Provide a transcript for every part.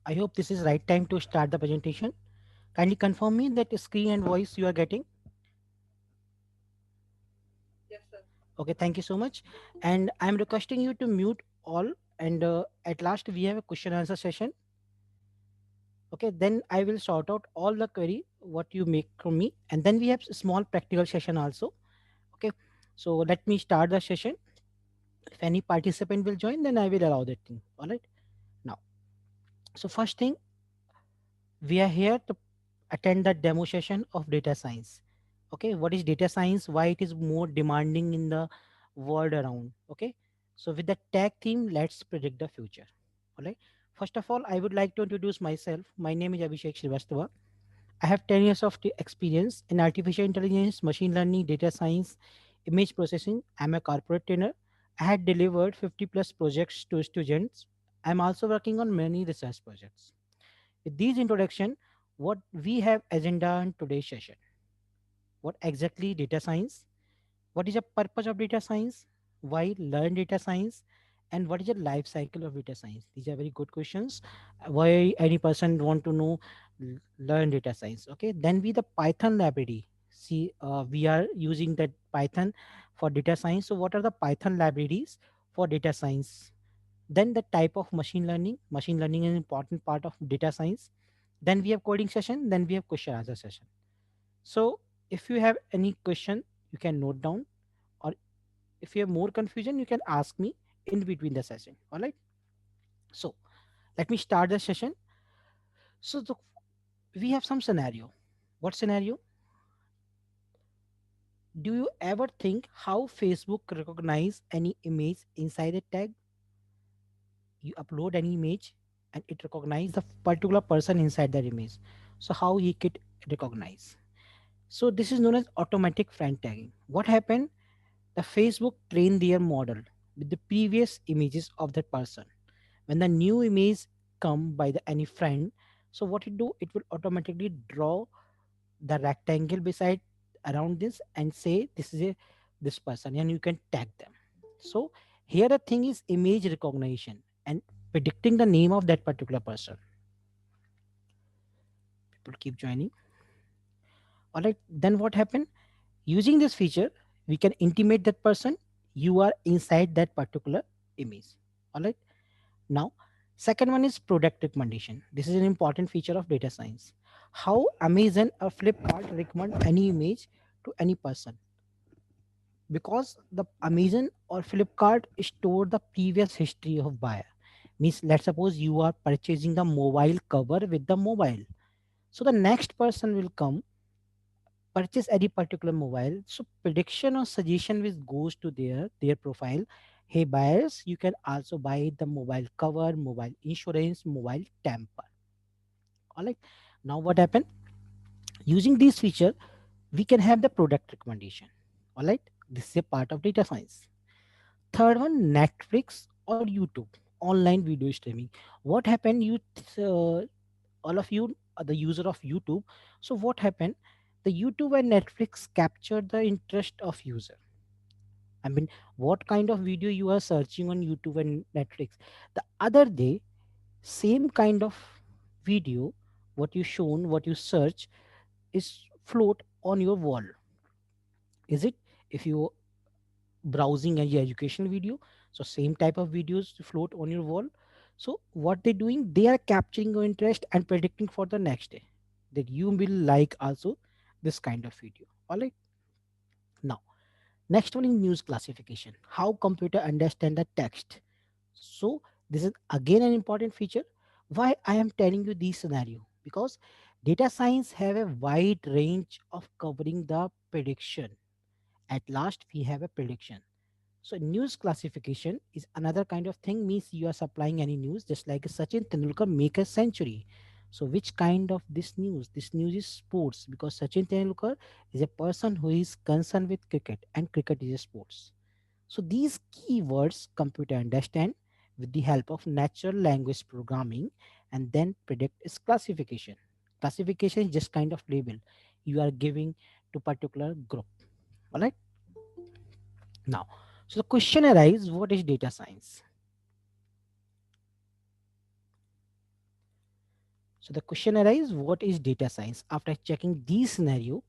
I hope this is right time to start the presentation. Kindly confirm me that screen and voice you are getting. Yes, sir. Okay, thank you so much. And I'm requesting you to mute all. And at last, we have a question answer session. Okay, then I will sort out all the query what you make from me, and then we have a small practical session also. Okay, so let me start the session. If any participant will join, then I will allow that thing. All right. Now, so first thing, we are here to attend the demo session of data science. Okay, what is data science, why it is more demanding in the world around. Okay, so with the tag theme, let's predict the future. All right, first of all, I would like to introduce myself. My name is Abhishek Srivastava. I have 10 years of experience in artificial intelligence, machine learning, data science, image processing. I'm a corporate trainer. I had delivered 50 plus projects to students. I'm also working on many research projects. With these introduction, what we have agenda in today's session. What exactly data science? What is the purpose of data science? Why learn data science? And what is the life cycle of data science? These are very good questions. Why any person want to know learn data science? Okay, then we the Python library. See, we are using that Python for data science. So what are the Python libraries for data science? Then the type of machine learning. Machine learning is an important part of data science. Then we have coding session. Then we have question answer session. So if you have any question, you can note down, or if you have more confusion, you can ask me in between the session. All right. So let me start the session. So we have some scenario. What scenario? Do you ever think how Facebook recognize any image inside a tag? You upload any image and it recognize the particular person inside that image. So how he could recognize? So this is known as automatic friend tagging. What happened? The Facebook trained their model with the previous images of that person. When the new image come by the any friend, so what it do? It will automatically draw the rectangle beside around this and say this is a this person, and you can tag them. So here the thing is image recognition and predicting the name of that particular person. People keep joining. All right. Then what happened? Using this feature, we can intimate that person you are inside that particular image. All right. Now, second one is product recommendation. This is an important feature of data science. How Amazon or Flipkart recommend any image to any person, because the Amazon or Flipkart store the previous history of buyer. Means let's suppose you are purchasing the mobile cover with the mobile. So the next person will come purchase any particular mobile, so prediction or suggestion which goes to their profile. Hey buyers, you can also buy the mobile cover, mobile insurance, mobile temper. All right. Now what happened? Using this feature, we can have the product recommendation. All right. This is a part of data science. Third one, Netflix or YouTube, online video streaming. What happened? All of you are the user of YouTube. So what happened? The YouTube and Netflix captured the interest of user. I mean, what kind of video you are searching on YouTube and Netflix? The other day, same kind of video, what you shown, what you search, is float on your wall. Is it? If you browsing any educational video, so same type of videos float on your wall. So what they doing? They are capturing your interest and predicting for the next day that you will like also this kind of video. All right. Now, next one is news classification. How computer understand the text. So this is again an important feature. Why I am telling you this scenario? Because data science have a wide range of covering the prediction. At last, we have a prediction. So news classification is another kind of thing, means you are supplying any news just like Sachin Tendulkar make a century. So which kind of this news? This news is sports because Sachin Tendulkar is a person who is concerned with cricket and cricket is a sports. So these keywords computer understand with the help of natural language programming and then predict its classification. Classification is just kind of label you are giving to particular group. All right. Now, so the question arises, what is data science? So the question arises, what is data science? After checking these scenario,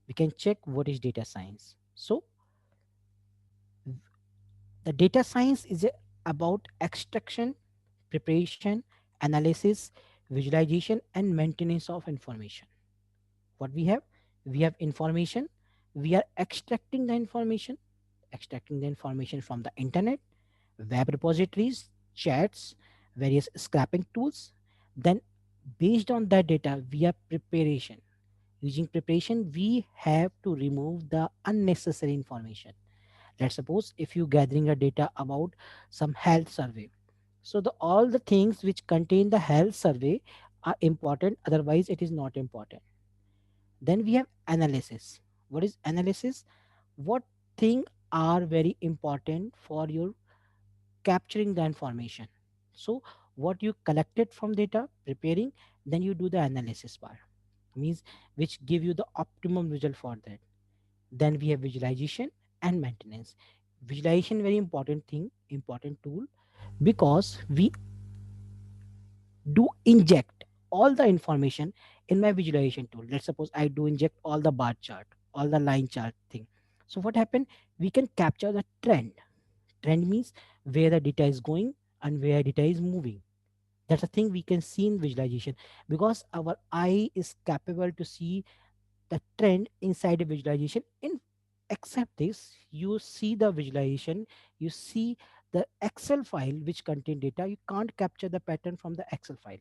we can check what is data science. So the data science is about extraction, preparation, analysis, visualization, and maintenance of information. What we have information. We are extracting the information from the internet, web repositories, chats, various scrapping tools. Then, based on that data, we have preparation. Using preparation, we have to remove the unnecessary information. Let's suppose if you gathering a data about some health survey, so the all the things which contain the health survey are important, otherwise it is not important. Then we have analysis. What is analysis? What thing are very important for your capturing the information? So what you collected from data, preparing, then you do the analysis part, means which give you the optimum result for that. Then we have visualization and maintenance. Visualization very important thing, important tool, because we do inject all the information in my visualization tool. Let's suppose I do inject all the bar chart, all the line chart thing. So what happened? We can capture the trend. Trend means where the data is going and where data is moving. That's a thing we can see in visualization, because our eye is capable to see the trend inside the visualization. In except this, you see the visualization, you see the Excel file which contain data. You can't capture the pattern from the Excel file,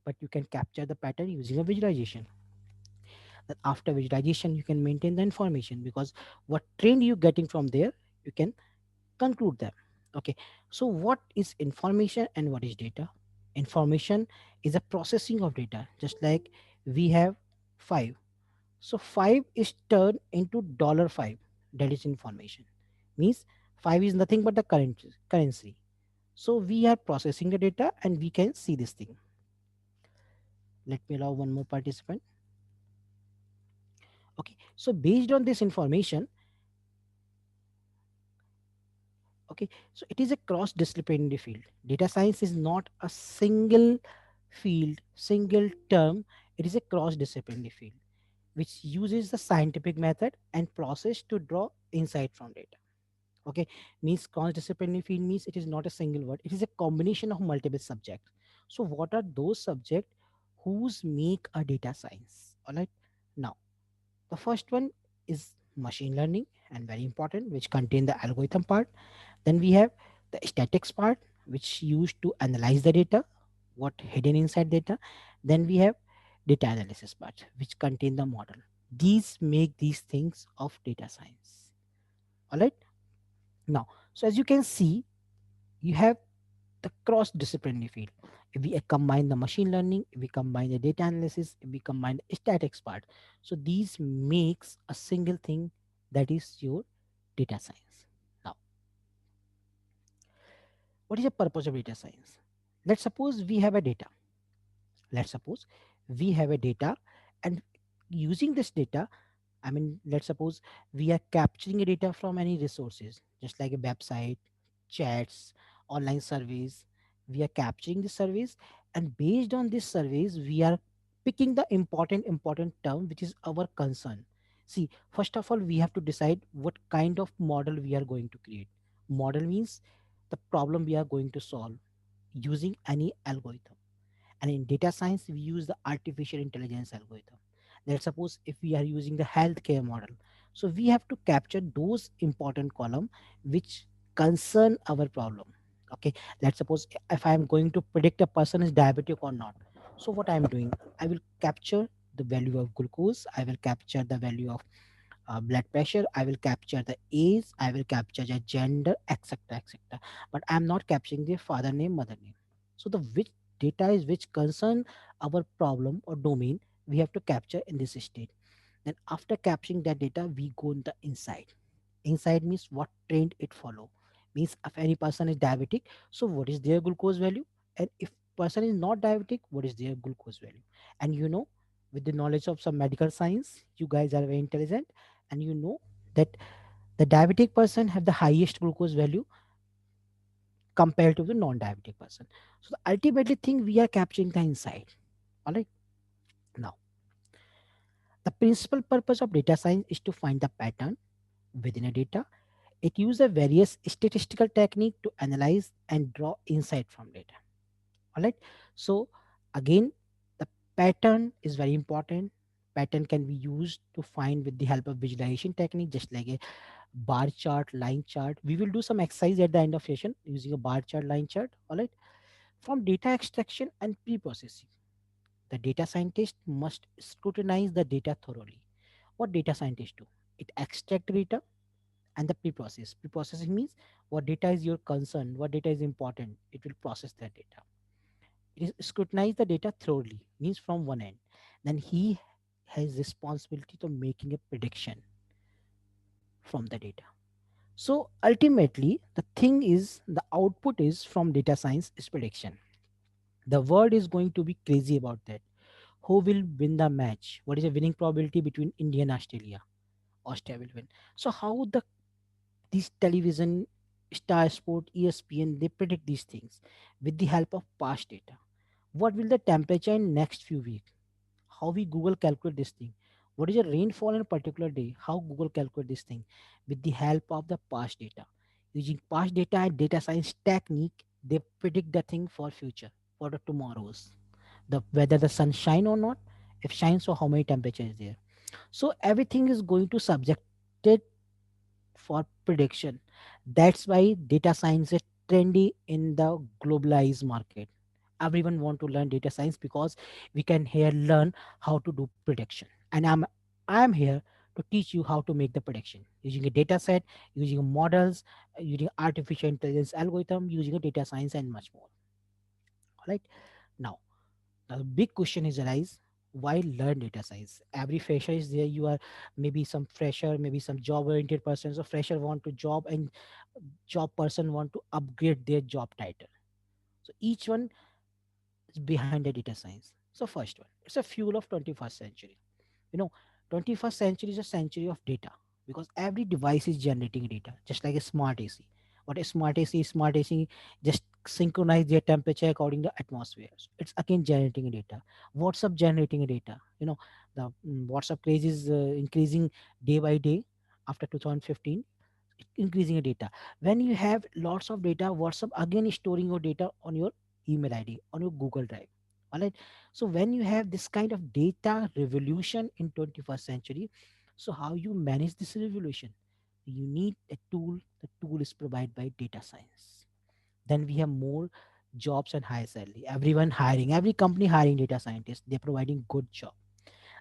but you can capture the pattern using a visualization. That after visualization, you can maintain the information, because what trend you getting from there, you can conclude them. Okay, so what is information and what is data? Information is a processing of data, just like we have five. So five is turned into dollar five. That is information. Means five is nothing but the currency. So we are processing the data and we can see this thing. Let me allow one more participant. Okay. So based on this information, okay, so it is a cross-disciplinary field. Data science is not a single field, single term. It is a cross-disciplinary field which uses the scientific method and process to draw insight from data. Okay, means cross-disciplinary field means it is not a single word, it is a combination of multiple subjects. So what are those subjects whose make a data science? All right, now the first one is machine learning, and very important, which contain the algorithm part. Then we have the statics part, which used to analyze the data, what hidden inside data. Then we have data analysis part, which contain the model. These make these things of data science. All right, now, so as you can see, you have the cross-disciplinary field. If we combine the machine learning, if we combine the data analysis, if we combine the statics part, so these makes a single thing, that is your data science. Now, what is the purpose of data science? Let's suppose we have a data. Let's suppose we have a data, and using this data, I mean, let's suppose we are capturing a data from any resources, just like a website, chats, online surveys. We are capturing the surveys, and based on these surveys, we are picking the important term which is our concern. See, first of all, we have to decide what kind of model we are going to create. Model means the problem we are going to solve using any algorithm. And in data science, we use the artificial intelligence algorithm. Let's suppose if we are using the healthcare model, so we have to capture those important column which concern our problem. Okay, let's suppose if I am going to predict a person is diabetic or not, so what I am doing, I will capture the value of glucose, I will capture the value of blood pressure, I will capture the age, I will capture the gender, etc, etc, but I am not capturing the father name, mother name. So the which data is which concern our problem or domain, we have to capture in this state. Then after capturing that data, we go in the inside. Inside means what trend it follow. Means if any person is diabetic, so what is their glucose value? And if person is not diabetic, what is their glucose value? And you know, with the knowledge of some medical science, you guys are very intelligent, and you know that the diabetic person have the highest glucose value compared to the non-diabetic person. So the ultimately thing we are capturing the inside. All right. Now, the principal purpose of data science is to find the pattern within a data. It uses various statistical technique to analyze and draw insight from data. All right. So again, the pattern is very important. Pattern can be used to find with the help of visualization technique, just like a bar chart, line chart. We will do some exercise at the end of session using a bar chart, line chart. All right. From data extraction and pre-processing, the data scientist must scrutinize the data thoroughly. What data scientists do? It extract data and the pre-process. Pre-processing means what data is your concern, what data is important. It will process that data. It is scrutinize the data thoroughly, means from one end. Then he has responsibility to making a prediction from the data. So ultimately, the thing is the output is from data science is prediction. The world is going to be crazy about that. Who will win the match? What is the winning probability between India and Australia? Australia will win. So how the these television, Star Sport, ESPN, they predict these things with the help of past data. What will the temperature in next few weeks? How we Google calculate this thing? What is the rainfall in a particular day? How Google calculate this thing with the help of the past data? Using past data and data science technique, they predict the thing for future, for the tomorrows. The whether the sun shine or not, if shines, so how many temperature is there. So everything is going to subjected for prediction. That's why data science is trendy in the globalized market. Everyone want to learn data science because we can here learn how to do prediction. And I'm here to teach you how to make the prediction using a data set, using models, using artificial intelligence algorithm, using a data science and much more. All right. Now the big question is arise, why learn data science? Every fresher is there. You are maybe some fresher, maybe some job oriented person. So fresher want to job and job person want to upgrade their job title. So each one is behind the data science. So first one, it's a fuel of 21st century. You know, 21st century is a century of data because every device is generating data, just like a smart AC. What a smart AC just synchronize their temperature according to atmosphere. So it's again generating data. WhatsApp generating data. You know, the WhatsApp craze is increasing day by day after 2015, increasing your data. When you have lots of data, WhatsApp again is storing your data on your email ID, on your Google Drive. All right. So when you have this kind of data revolution in 21st century, so how you manage this revolution? You need a tool. The tool is provided by data science. Then we have more jobs and higher salary. Everyone hiring, every company hiring data scientists. They're providing good job.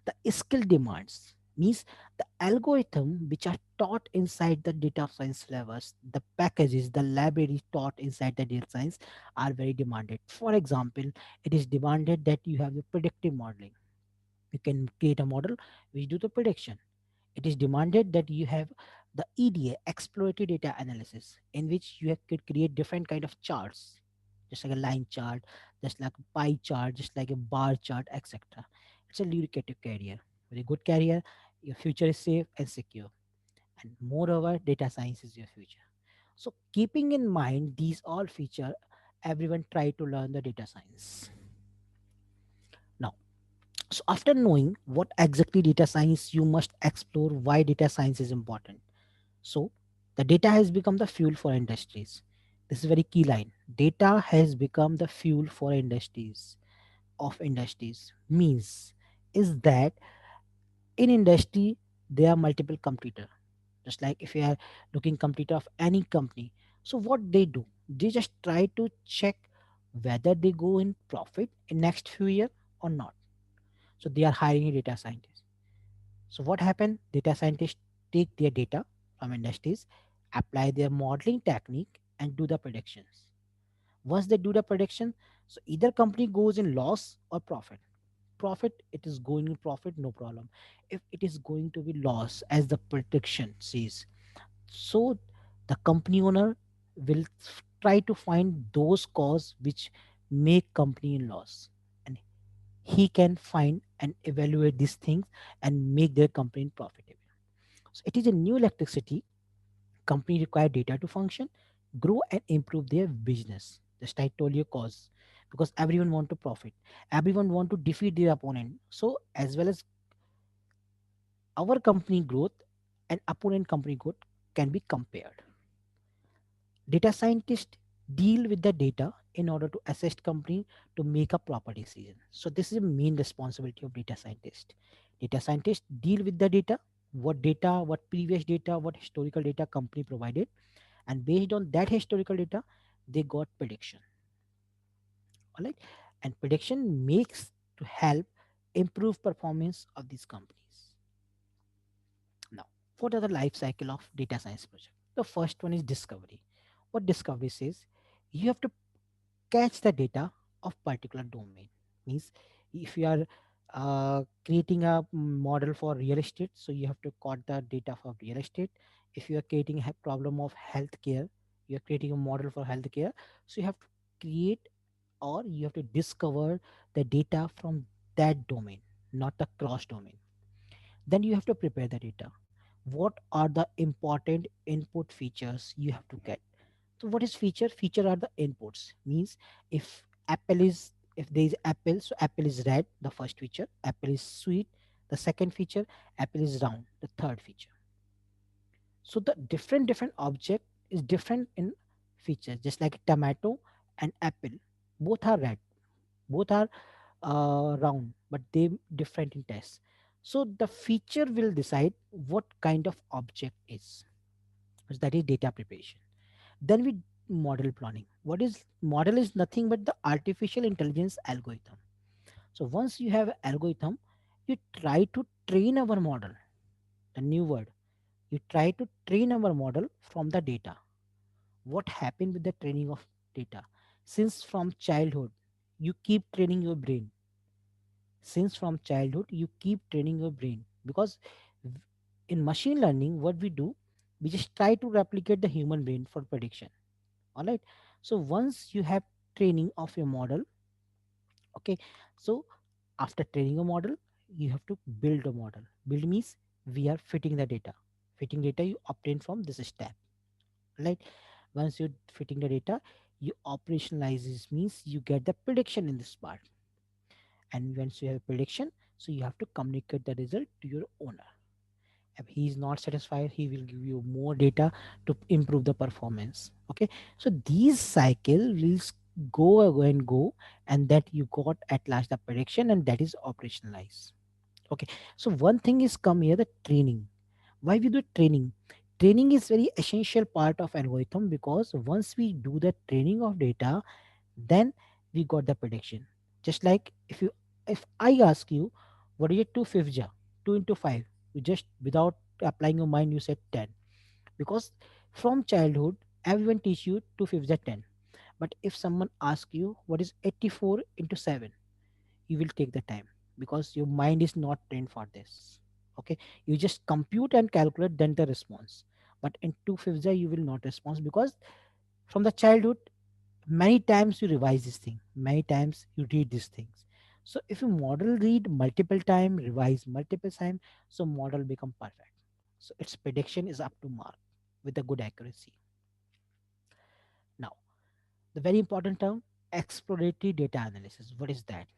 The skill demands means the algorithm which are taught inside the data science levels, the packages, the library taught inside the data science are very demanded. For example, it is demanded that you have the predictive modeling. You can create a model which do the prediction. It is demanded that you have the EDA, exploratory data analysis, in which you could create different kind of charts, just like a line chart, just like a pie chart, just like a bar chart, etc. It's a lucrative career. With a good career, your future is safe and secure. And moreover, data science is your future. So keeping in mind these all feature, everyone try to learn the data science. Now, so after knowing what exactly data science, you must explore why data science is important. So the data has become the fuel for industries. This is very key line. Data has become the fuel for industries of industries. Means is that in industry there are multiple competitor. Just like if you are looking competitor of any company. So what they do? They just try to check whether they go in profit in next few year or not. So they are hiring a data scientist. So what happened? Data scientists take their data from industries, apply their modeling technique, and do the predictions. Once they do the prediction, so either company goes in loss or profit. Profit, it is going in profit, no problem. If it is going to be loss, as the prediction says, so the company owner will try to find those cause which make company in loss, and he can find and evaluate these things and make their company profitable. So it is a new electricity. Company require data to function, grow and improve their business. Just I told you cause. because everyone want to profit, everyone want to defeat their opponent. So as well as our company growth and opponent company growth can be compared. Data scientists deal with the data in order to assist company to make a proper decision. So this is the main responsibility of data scientist. Data scientists deal with the data, what previous data, what historical data company provided, and based on that historical data, they got prediction. All right, and prediction makes to help improve performance of these companies. Now, what are the life cycle of data science project? The first one is discovery. What discovery says, you have to catch the data of particular domain. Means if you are creating a model for real estate, so you have to caught the data for real estate. If you are creating a problem of healthcare, you are creating a model for healthcare, so you have to create or you have to discover the data from that domain, not the cross domain. Then you have to prepare the data. What are the important input features you have to get? So what is feature? Feature are the inputs. Means if if there is apple, so apple is red, the first feature. Apple is sweet, the second feature. Apple is round, the third feature. So the different object is different in features. Just like tomato and apple, both are red, both are round, but they different in taste. So the feature will decide what kind of object is. So that is data preparation. Then we model planning. What is model is nothing but the artificial intelligence algorithm. So once you have algorithm, you try to train our model. The new word. You try to train our model from the data. What happened with the training of data? Since from childhood, you keep training your brain. Since from childhood, you keep training your brain because v- in machine learning, what we do, we just try to replicate the human brain for prediction. All right. So once you have training of your model, okay, so after training a model, you have to build a model. Build means we are fitting the data. Fitting data you obtain from this step, right? Once you're fitting the data, you operationalize this means you get the prediction in this part. And once you have prediction, so you have to communicate the result to your owner. If he is not satisfied, he will give you more data to improve the performance. Okay, so these cycle will go and go, and that you got at last the prediction, and that is operationalized. Okay, so one thing is come here, the training. Why we do training? Training is very essential part of algorithm, because once we do the training of data, then we got the prediction. Just like if I ask you, what is it 2 fifths ja? 2 into 5, you just without applying your mind you said 10, because from childhood everyone teach you 2 fifths are 10. But if someone asks you what is 84 into 7, you will take the time, because your mind is not trained for this. Okay, you just compute and calculate then the response. But in 2 fifths you will not respond, because from the childhood many times you revise this thing, many times you read these things. So if you model read multiple time, revise multiple time, so model become perfect. So its prediction is up to mark with a good accuracy. Now, the very important term, exploratory data analysis. What is that?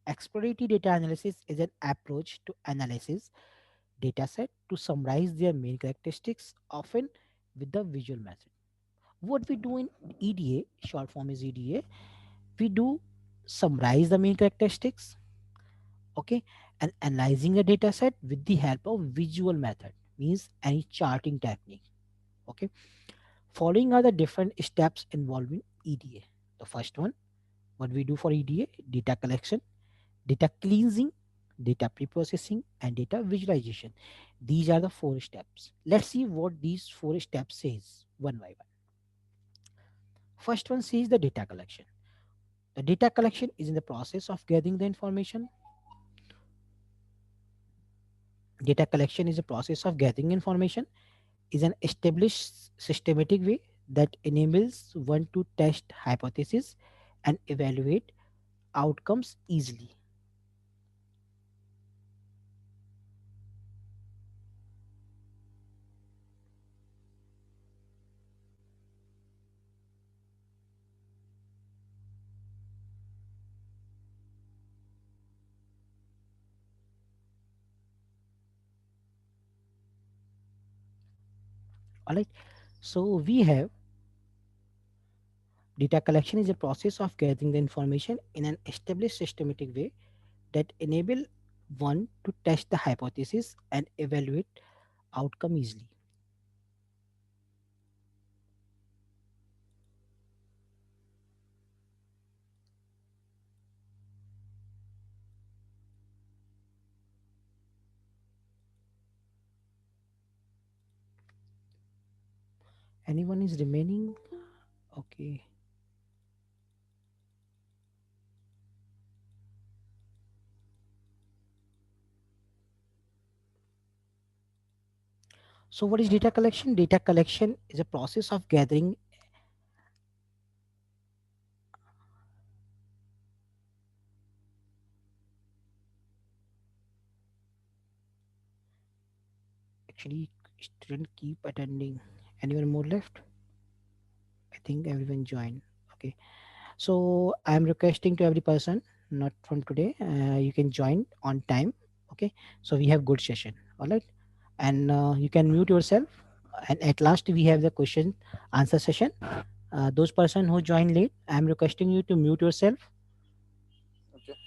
Exploratory data analysis is an approach to analysis data set to summarize their main characteristics, often with the visual method. What we do in EDA, short form is EDA, we do summarize the main characteristics, okay, and analyzing the data set with the help of visual method, means any charting technique. Okay, following are the different steps involving EDA. The first one, what we do for EDA: data collection, data cleansing, data preprocessing, and data visualization. These are the four steps. Let's see what these four steps says one by one. First one says the data collection. The data collection is in the process of gathering the information. Data collection is a process of gathering information, is an established systematic way that enables one to test hypotheses and evaluate outcomes easily. All right. So we have data collection is a process of gathering the information in an established systematic way that enable one to test the hypothesis and evaluate outcome easily. Anyone is remaining? Okay. So what is data collection? Data collection is a process of gathering. Actually, student keep attending. Anyone more left? I think everyone joined. Okay. So I'm requesting to every person, not from today, you can join on time. Okay. So we have good session. All right. And you can mute yourself. And at last we have the question answer session. Those person who join late, I'm requesting you to mute yourself Okay.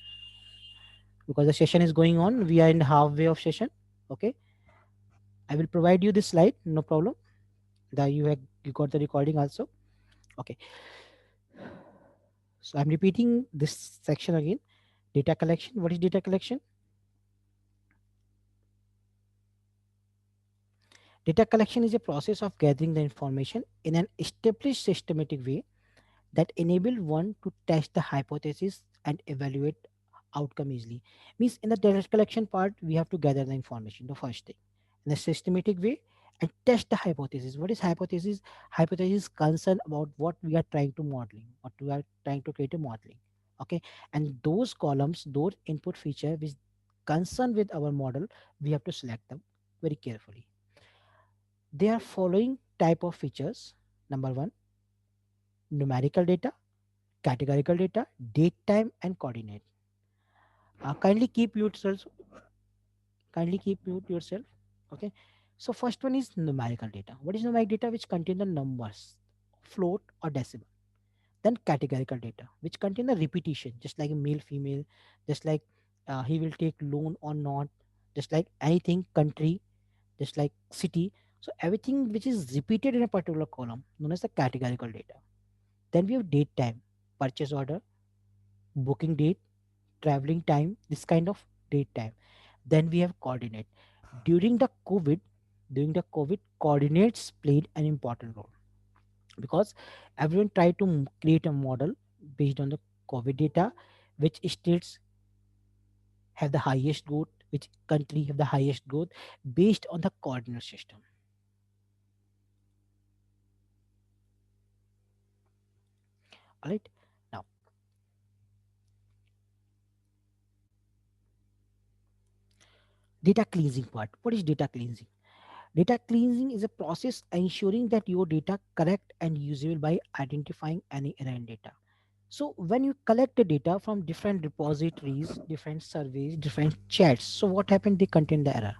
because the session is going on. We are in the halfway of session. Okay. I will provide you this slide. No problem. That you got the recording also. Okay. So I'm repeating this section again. Data collection. What is data collection? Data collection is a process of gathering the information in an established systematic way that enable one to test the hypothesis and evaluate outcome easily. Means in the data collection part, we have to gather the information, the first thing, in a systematic way and test the hypothesis. What is hypothesis? Hypothesis is concern about what we are trying to modeling, what we are trying to create a modeling. Okay. And those columns, those input feature which concern with our model, we have to select them very carefully. There are following type of features. Number one, numerical data, categorical data, date time, and coordinate. Kindly keep yourself. Kindly keep mute yourself. Okay. So first one is numerical data. What is numeric data? Which contain the numbers, float or decimal. Then categorical data, which contain the repetition, just like a male, female, just like he will take loan or not, just like anything, country, just like city. So everything which is repeated in a particular column, known as the categorical data. Then we have date time, purchase order, booking date, traveling time, this kind of date time. Then we have coordinate. During the COVID, during the COVID, coordinates played an important role because everyone tried to create a model based on the COVID data, which states have the highest growth, which country have the highest growth based on the coordinate system. All right. Now, data cleansing part. What is data cleansing? Data cleansing is a process ensuring that your data correct and usable by identifying any error in data. So when you collect the data from different repositories, different surveys, different chats, so what happened? They contain the error.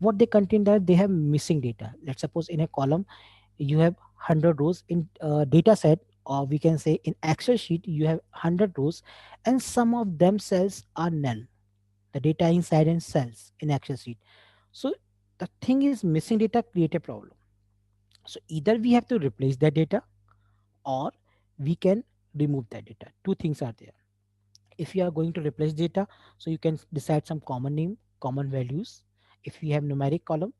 What they contain that they have missing data. Let's suppose in a column you have 100 rows in data set, or we can say in Excel sheet you have 100 rows, and some of them cells are null. The data inside in cells in Excel sheet. So the thing is missing data create a problem. So either we have to replace that data or we can remove that data. Two things are there. If you are going to replace data, so you can decide some common name, common values. If we have numeric column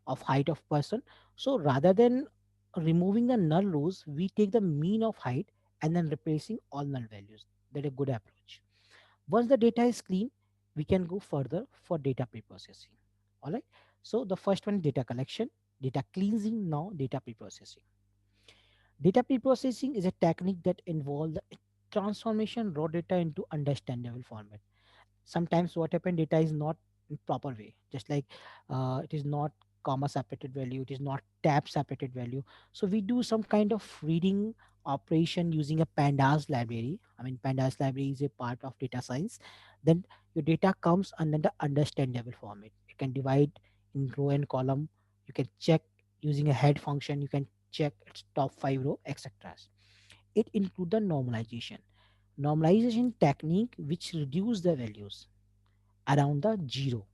of height of person, so rather than removing the null rows, we take the mean of height and then replacing all null values. That is a good approach. Once the data is clean, we can go further for data preprocessing. All right. So the first one, data collection, data cleansing, now data preprocessing. Data preprocessing is a technique that involves the transformation raw data into understandable format. Sometimes what happen, data is not in proper way, just like it is not comma separated value, it is not tab separated value. So we do some kind of reading operation using a pandas library. I mean, pandas library is a part of data science. Then your data comes under the understandable format. You can divide in row and column, you can check Using a head function, you can check its top 5 row, etc. It includes the normalization technique which reduce the values around the zero,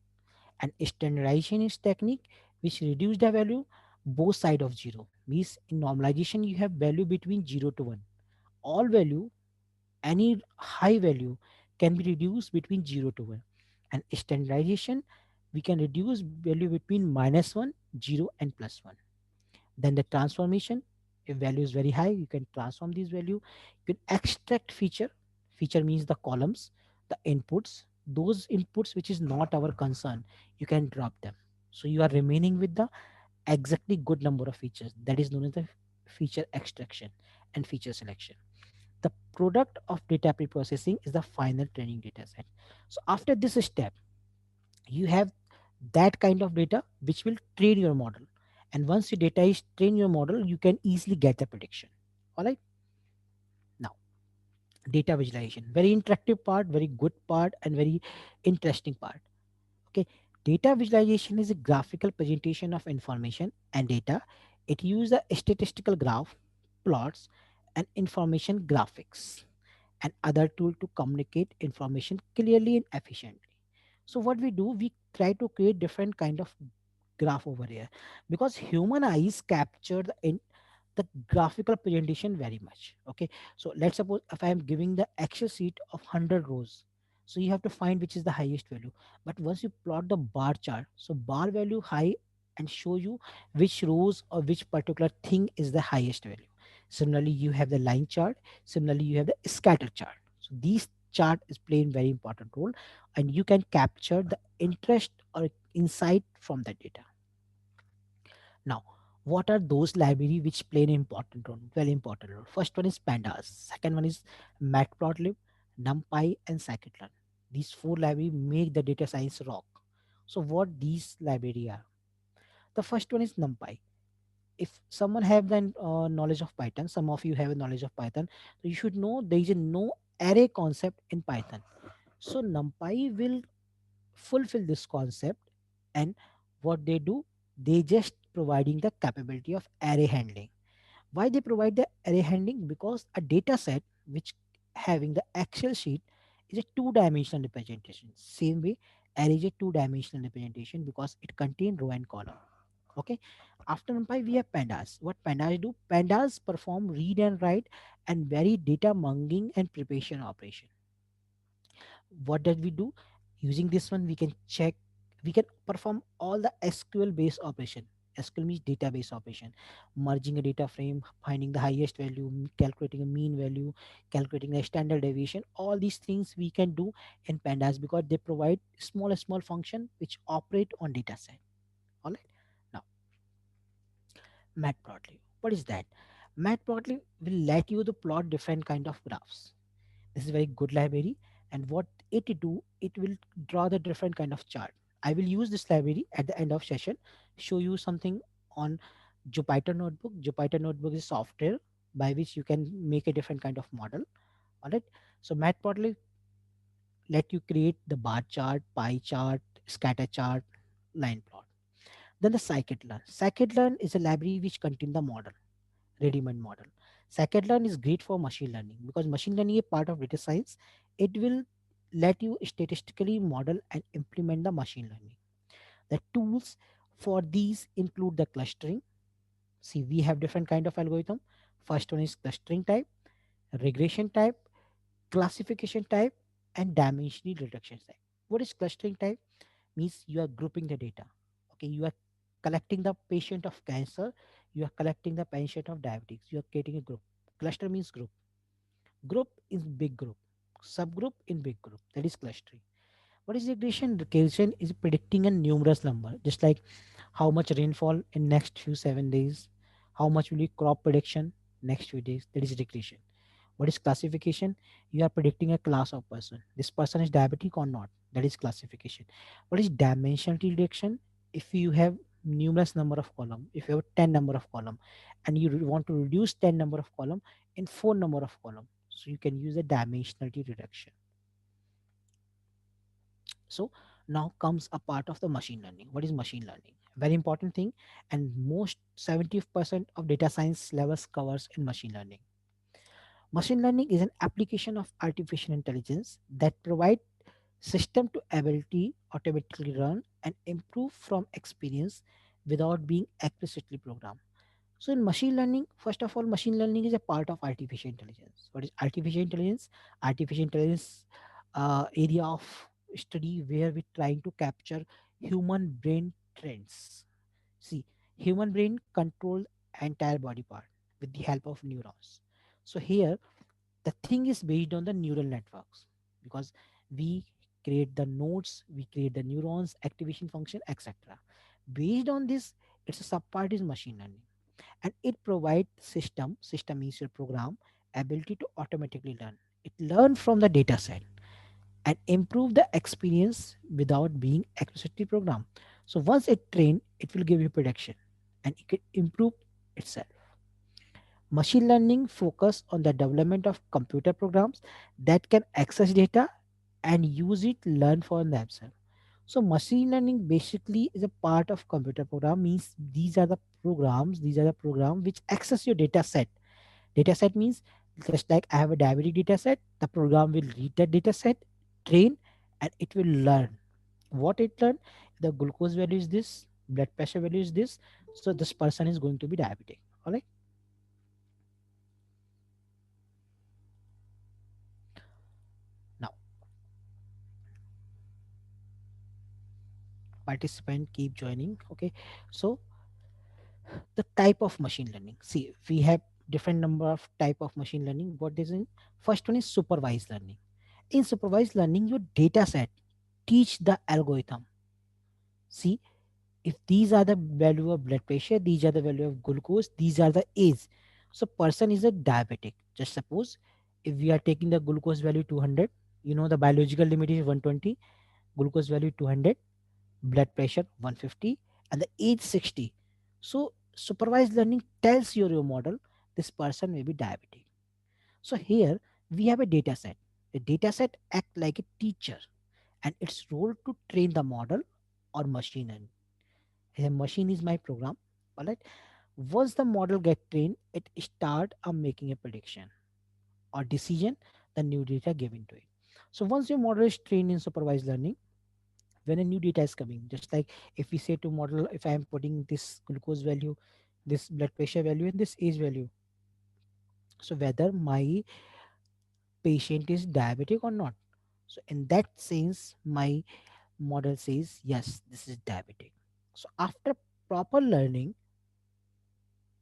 and standardization is technique which reduce the value both side of zero. Means in normalization you have value between 0 to 1. All value, any high value can be reduced between 0 to 1. And standardization, we can reduce value between -1, 0 and +1. Then the transformation, if value is very high, you can transform this value. You can extract feature means the columns, the inputs, those inputs which is not our concern, you can drop them. So you are remaining with the exactly good number of features. That is known as the feature extraction and feature selection. The product of data preprocessing is the final training data set. So after this step, you have that kind of data which will train your model. And once your data is train your model, you can easily get the prediction. All right. Now, data visualization, very interactive part, very good part, and very interesting part. Okay, data visualization is a graphical presentation of information and data. It uses a statistical graph, plots, and information graphics and other tool to communicate information clearly and efficiently. So what we do, we try to create different kind of graph over here, because human eyes capture the graphical presentation very much. Okay, so let's suppose if I am giving the excel sheet of 100 rows, so you have to find which is the highest value. But once you plot the bar chart, so bar value high and show you which rows or which particular thing is the highest value. Similarly, you have the line chart. Similarly, you have the scatter chart. So these chart is playing very important role, and you can capture the interest or insight from the data. Now, what are those library which play an important role? Very important role. First one is pandas. Second one is matplotlib, numpy, and scikit-learn. These four library make the data science rock. So what these library are? The first one is numpy. If someone have the knowledge of Python, some of you have a knowledge of Python, so you should know there is a no array concept in Python. So numpy will fulfill this concept, and what they do, they just providing the capability of array handling. Why they provide the array handling? Because a data set which having the excel sheet is a two-dimensional representation. Same way, array is a two-dimensional representation because it contains row and column. Okay, after numpy we have pandas. What pandas do? Pandas perform read and write and very data munging and preparation operation. What did we do? Using this one we can check, we can perform all the SQL based operation. SQL means database operation, merging a data frame, finding the highest value, calculating a mean value, calculating a standard deviation. All these things we can do in pandas because they provide small function which operate on data set. All right. Now, matplotlib, what is that? Matplotlib will let you to plot different kind of graphs. This is very good library, and what it do, it will draw the different kind of chart. I will use this library at the end of session, show you something on Jupyter Notebook. Jupyter Notebook is software by which you can make a different kind of model. All right. So Matplotlib let you create the bar chart, pie chart, scatter chart, line plot. Then the scikit-learn. Scikit-learn is a library which contain the model, ready-made model. Scikit-learn is great for machine learning because machine learning is part of data science. It will let you statistically model and implement the machine learning. The tools for these include the clustering. See, we have different kind of algorithm. First one is clustering type, regression type, classification type, and dimensional reduction type. What is clustering type? Means you are grouping the data. Okay, you are collecting the patient of cancer, you are collecting the patient of diabetes, you are creating a group. Cluster means group. Group is big group, subgroup in big group, that is clustering. What is regression? Regression is predicting a numerous number, just like how much rainfall in next few 7 days, how much will be crop prediction next few days, that is regression. What is classification? You are predicting a class of person. This person is diabetic or not. That is classification. What is dimensionality reduction? If you have numerous number of column, if you have 10 number of column, and you want to reduce 10 number of column in 4 number of column, so you can use a dimensionality reduction. So now comes a part of the machine learning. What is machine learning? very important thing. And most 70% of data science levels covers in machine learning. Machine learning is an application of artificial intelligence that provide system to ability automatically run and improve from experience without being explicitly programmed. So in machine learning, first of all, machine learning is a part of artificial intelligence. What is artificial intelligence? Artificial intelligence area of study where we're trying to capture human brain trends. See, human brain controls entire body part with the help of neurons. So here the thing is based on the neural networks, because we create the nodes, we create the neurons activation function, etc. Based on this, it's a subpart is machine learning, and it provides system means your program ability to automatically learn. It learn from the data set and improve the experience without being explicitly programmed. So once it trained, it will give you prediction and it can improve itself. Machine learning focus on the development of computer programs that can access data and use it learn for themselves. So machine learning basically is a part of computer program, means these are the program which access your data set. Data set means just like I have a diabetic data set, the program will read that data set, train, and it will learn. What it learn? The glucose value is this, blood pressure value is this, so this person is going to be diabetic. All right. Now participant keep joining. Okay. So the type of machine learning, see, we have different number of type of machine learning. What is in first one is supervised learning. In supervised learning, your data set teach the algorithm. See, if these are the value of blood pressure, these are the value of glucose, these are the age. So person is a diabetic. Just suppose if we are taking the glucose value 200, the biological limit is 120, glucose value 200, blood pressure 150, and the age 60. So supervised learning tells your model this person may be diabetic. So here we have a data set. The data set act like a teacher, and its role to train the model or machine. And a machine is my program. All right. Once the model get trained, it start making a prediction or decision, the new data given to it. So once your model is trained in supervised learning, when a new data is coming, just like if we say to model, if I am putting this glucose value, this blood pressure value, and this age value, so whether my patient is diabetic or not. So in that sense, my model says yes, this is diabetic. So after proper learning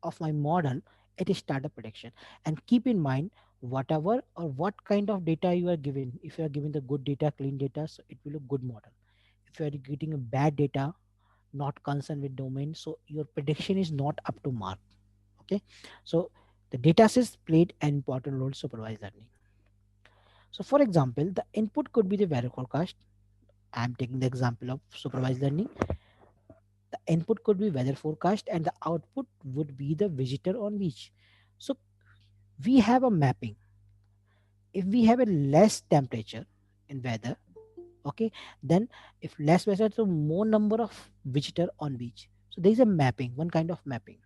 of my model, it is start a prediction. And keep in mind, whatever or what kind of data you are given, if you are given the good data, clean data, so it will be a good model. If you are getting a bad data, not concerned with domain, so your prediction is not up to mark. Okay. So the data sets played an important role in supervised learning. So for example, the input could be the weather forecast. I'm taking the example of supervised learning. The input could be weather forecast and the output would be the visitor on beach. So we have a mapping. If we have a less temperature in weather, okay, then if less weather, so more number of visitor on beach. So there is a mapping, one kind of mapping.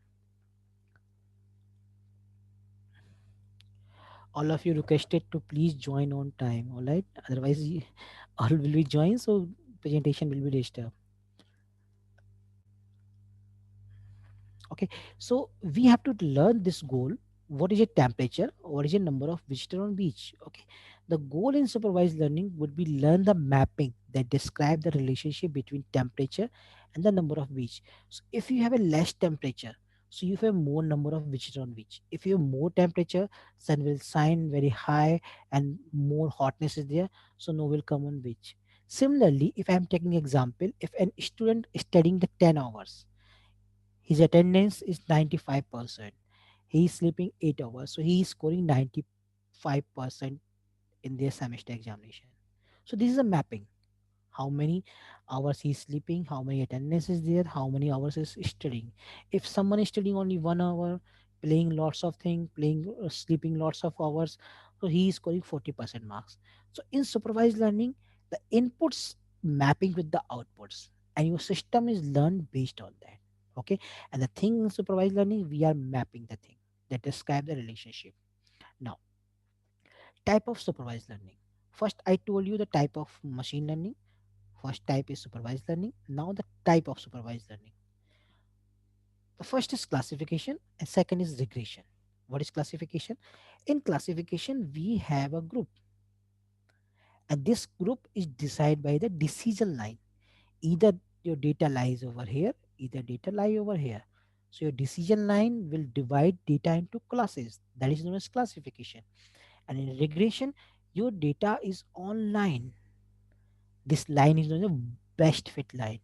All of you requested to please join on time. All right, otherwise all will be join, so presentation will be disturbed. Okay, so we have to learn this goal. What is a temperature? What is a number of visitor on beach? Okay, the goal in supervised learning would be learn the mapping that describe the relationship between temperature and the number of beach. So if you have a less temperature, so you have more number of visitor on beach. If you have more temperature, sun will shine very high and more hotness is there, so no will come on beach. Similarly, if I am taking example, if an student is studying the 10 hours, his attendance is 95%. He is sleeping 8 hours. So he is scoring 95% in their semester examination. So this is a mapping. How many hours he is sleeping, how many attendance is there, how many hours is studying. If someone is studying only 1 hour, playing lots of things, sleeping lots of hours, so he is scoring 40% marks. So in supervised learning, the inputs mapping with the outputs. and your system is learned based on that. Okay, and the thing in supervised learning, we are mapping the thing that describe the relationship. Now, type of supervised learning. First, I told you the type of machine learning. First type is supervised learning. Now the type of supervised learning. The first is classification and second is regression. What is classification? In classification, we have a group, and this group is decided by the decision line. Either your data lies over here, either data lie over here. So your decision line will divide data into classes. That is known as classification. And in regression, your data is online. This line is known as best fit line.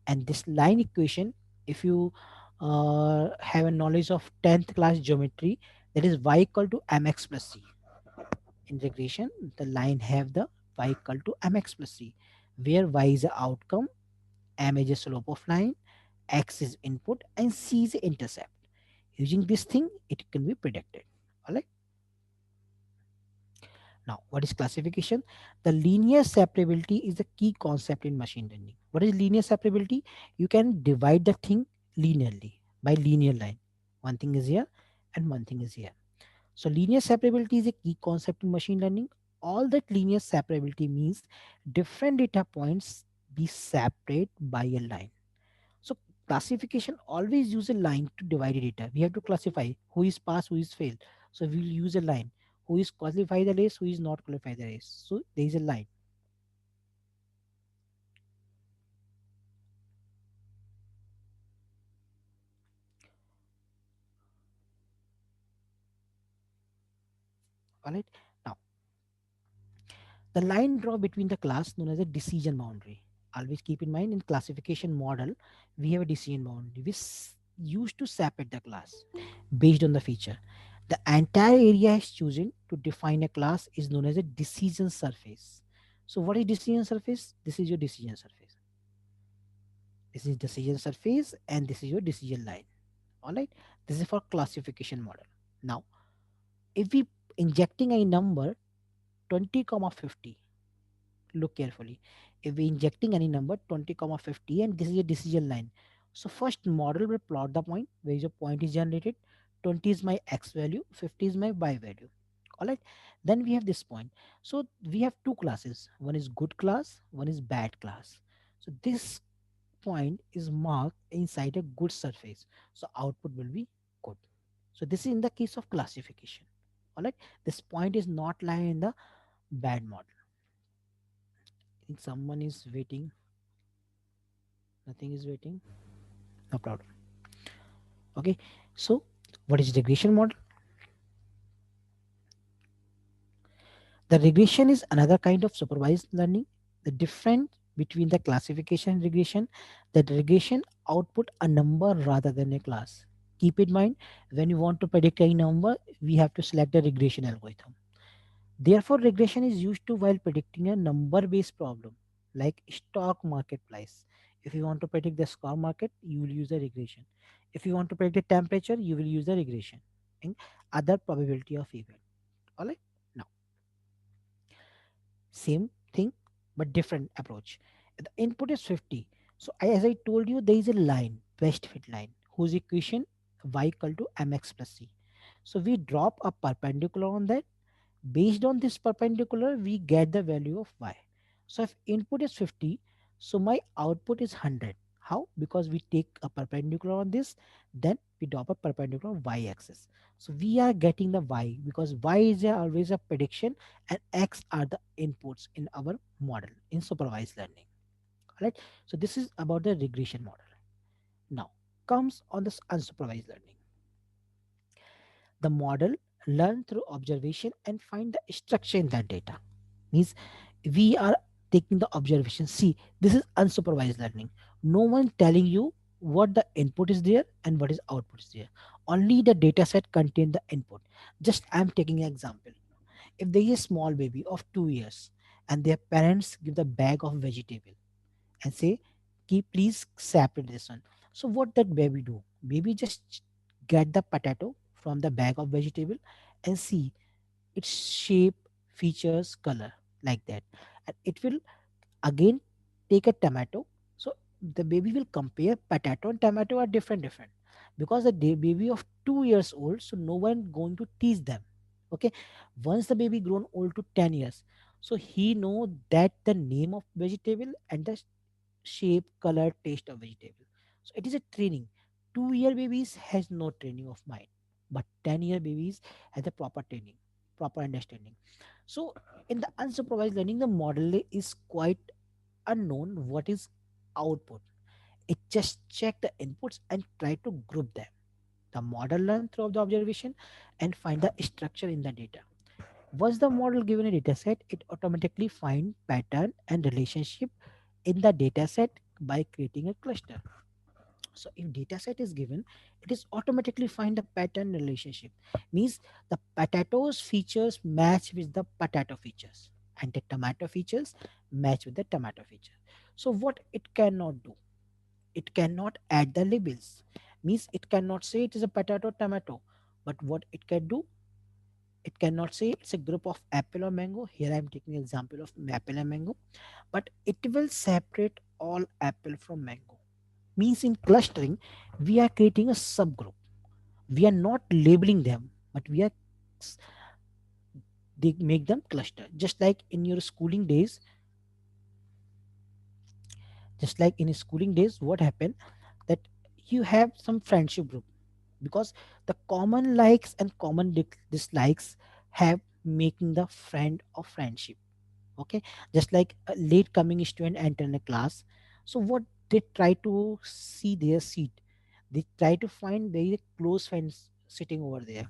And this line equation, if you have a knowledge of 10th class geometry, that is y equal to mx plus c. In regression, the line have the y equal to mx plus c, where y is the outcome, m is the slope of line, x is input, and c is the intercept. Using this thing, it can be predicted. All right. Now, what is classification? The linear separability is the key concept in machine learning. What is linear separability? You can divide the thing linearly by linear line. One thing is here and one thing is here. So, linear separability is a key concept in machine learning. All that linear separability means different data points be separate by a line. So, classification always use a line to divide the data. We have to classify who is pass, who is fail. So, we will use a line. Who is qualify the race, who is not qualify the race. So, there is a line. All right. Now, the line draw between the class known as a decision boundary. Always keep in mind in classification model, we have a decision boundary. Used to separate the class based on the feature. The entire area is chosen to define a class is known as a decision surface. So what is decision surface? This is your decision surface. This is decision surface and this is your decision line. All right. This is for classification model. Now, if we injecting a number 20 comma 50, look carefully. If we injecting any number 20 comma 50 and this is a decision line, so first model will plot the point where your point is generated. 20 is my x value, 50 is my y value. All right. Then we have this point. So we have two classes. One is good class, one is bad class. So this point is marked inside a good surface. So output will be good. So this is in the case of classification. All right. This point is not lying in the bad model. I think someone is waiting. Nothing is waiting. No problem. Okay. So what is regression model? The regression is another kind of supervised learning. The difference between the classification and regression, that regression output a number rather than a class. Keep in mind, when you want to predict a number, we have to select a regression algorithm. Therefore, regression is used to while predicting a number-based problem like stock market price. If you want to predict the stock market, you will use a regression. If you want to predict the temperature, you will use the regression and other probability of event. All right. Now, same thing but different approach. The input is 50. So as I told you, there is a line, best fit line, whose equation y equal to mx plus c. So we drop a perpendicular on that. Based on this perpendicular, we get the value of y. So if input is 50, so my output is 100. How? Because we take a perpendicular on this, then we drop a perpendicular on y axis. So we are getting the y because y is always a prediction and x are the inputs in our model in supervised learning. Right? So this is about the regression model. Now comes on this unsupervised learning. The model learn through observation and find the structure in that data. Means we are taking the observation. See, this is unsupervised learning. No one telling you what the input is there and what is output is there. Only the data set contain the input. Just I'm taking an example. If there is a small baby of 2 years and their parents give the bag of vegetable and say, keep please separate this one. So what that baby do? Baby just get the potato from the bag of vegetable and see its shape, features, color like that. And it will again take a tomato. So the baby will compare potato and tomato are different because the baby of 2 years old, so no one going to teach them. Okay, once the baby grown old to 10 years, so he know that the name of vegetable and the shape, color, taste of vegetable. So it is a training. 2 year babies has no training of mind, but 10-year babies has a proper training, proper understanding. So in the unsupervised learning, the model is quite unknown what is output. It just check the inputs and try to group them. The model learn through the observation and find the structure in the data. Once the model given a data set, it automatically find pattern and relationship in the data set by creating a cluster. So if data set is given, it is automatically find the pattern relationship. Means the potatoes features match with the potato features and the tomato features match with the tomato feature. So what it cannot do, it cannot add the labels. Means it cannot say it is a potato tomato, but what it can do, it cannot say it's a group of apple or mango. Here I am taking example of apple and mango, but it will separate all apple from mango. Means in clustering, we are creating a subgroup. We are not labeling them, but we are they make them cluster. Just like in your schooling days, just like in schooling days, what happened that you have some friendship group because the common likes and common dislikes have making the friend of friendship. Okay, just like a late coming student enter in a class, so what they try to see their seat, they try to find very close friends sitting over there.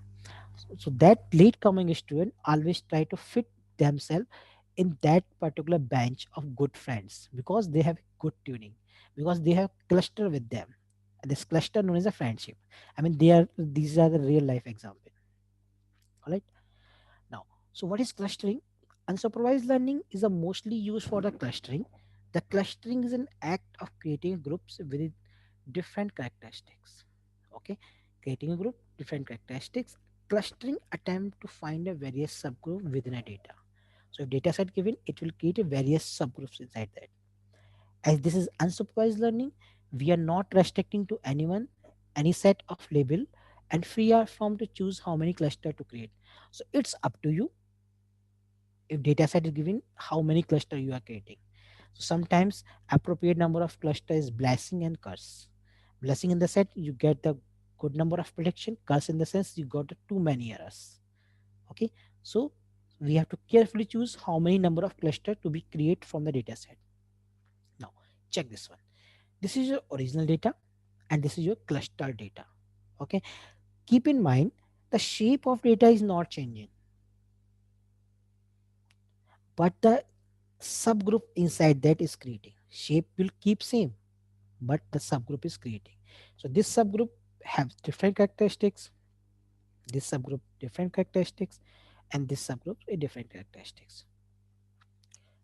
So that late coming student always try to fit themselves in that particular bench of good friends because they have good tuning, because they have cluster with them. And this cluster known as a friendship. I mean, these are the real life example. All right. Now, so what is clustering? Unsupervised learning is a mostly used for the clustering. The clustering is an act of creating groups with different characteristics. Okay, creating a group, different characteristics. Clustering attempt to find a various subgroup within a data. So if data set given, it will create a various subgroups inside that. As this is unsupervised learning, we are not restricting to anyone, any set of label, and free are from to choose how many cluster to create. So it's up to you. If data set is given, how many cluster you are creating. So sometimes appropriate number of cluster is blessing and curse. Blessing in the set you get the good number of prediction, curse in the sense you got the too many errors. Okay, so we have to carefully choose how many number of cluster to be create from the data set. Now check this one. This is your original data and this is your cluster data. Okay, keep in mind the shape of data is not changing, but the subgroup inside that is creating. Shape will keep same, but the subgroup is creating. So this subgroup have different characteristics, this subgroup different characteristics, and this subgroup a different characteristics.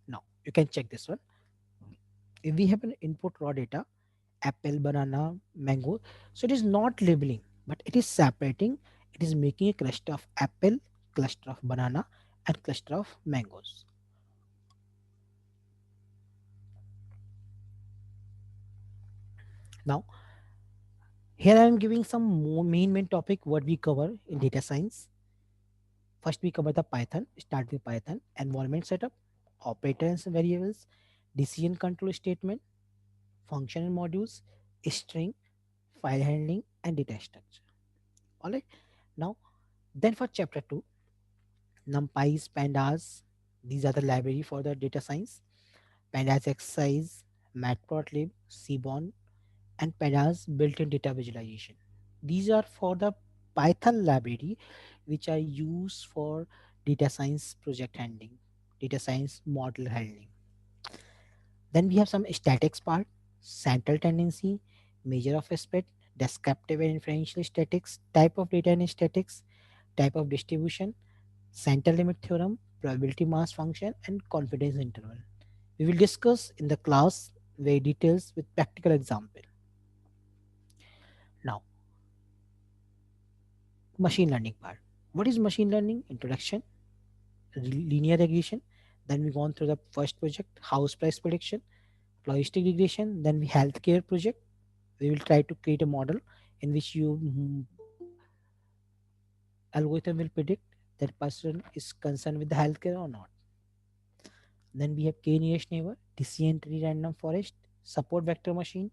Now you can check this one. If we have an input raw data, apple, banana, mango, so it is not labeling, but it is separating. It is making a cluster of apple, cluster of banana, and cluster of mangoes. Now here I am giving some more main topic what we cover in data science. First, we cover the Python. Start with Python. Environment setup, operators and variables, decision control statement, function and modules, string, file handling, and data structure. All right. Now, then for chapter 2, NumPy's, Pandas. These are the library for the data science. Pandas exercise, Matplotlib, Seaborn, and Pandas built-in data visualization. These are for the Python library, which are used for data science project handling, data science model handling. Then we have some statics part, central tendency, measure of aspect, descriptive and inferential statics, type of data in statics, type of distribution, center limit theorem, probability mass function, and confidence interval. We will discuss in the class very details with practical example. Now, machine learning part. What is machine learning? Introduction, linear regression. Then we gone through the first project, house price prediction, logistic regression, then we healthcare project. We will try to create a model in which algorithm will predict that person is concerned with the healthcare or not. Then we have k-nearest neighbor, decision tree, random forest, support vector machine,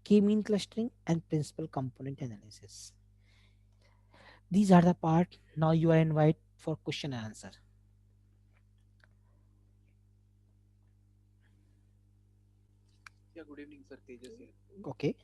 k-mean clustering, and principal component analysis. These are the part. Now you are invited for question and answer. Yeah, good evening, sir. Tejas here. Okay.